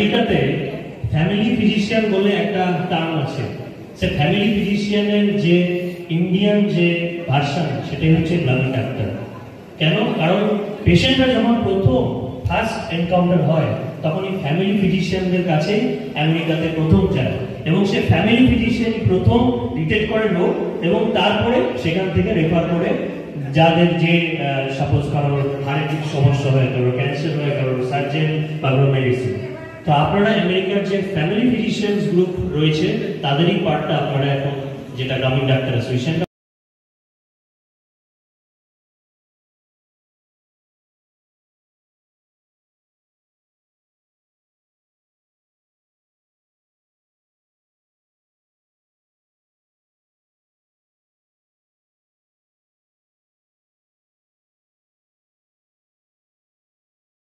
এটাতে family physician বলে একটা টার্ম আছে। সে ফ্যামিলি ফিজিশিয়ানের যে ইন্ডিয়ান যে ভার্সন সেটাই হচ্ছে গ্রামীণ ডাক্তার। কেন? কারণ পেশেন্টরা যখন ফার্স্ট এনকাউন্টার হয় তখন এই ফ্যামিলি ফিজিশিয়ানদের কাছে আমেরিকাতে প্রথম যায় এবং সে ফ্যামিলি ফিজিশিয়ান প্রথম ডিটেক্ট করে রোগ এবং তারপরে সেখান থেকে রেফার করে যাদের যে সাপোজ কারোর হার্টের সমস্যা হয়ে গেল, ক্যান্সার হয়ে গেল, সার্জেন বা মেডিসিন। তো আপনারা আমেরিকার যে ফ্যামিলি ফিজিশিয়ানস গ্রুপ রয়েছে তাদেরই পার্টটা আপনারা এখন যেটা গ্রামীণ ডাক্তার অ্যাসোসিয়েশন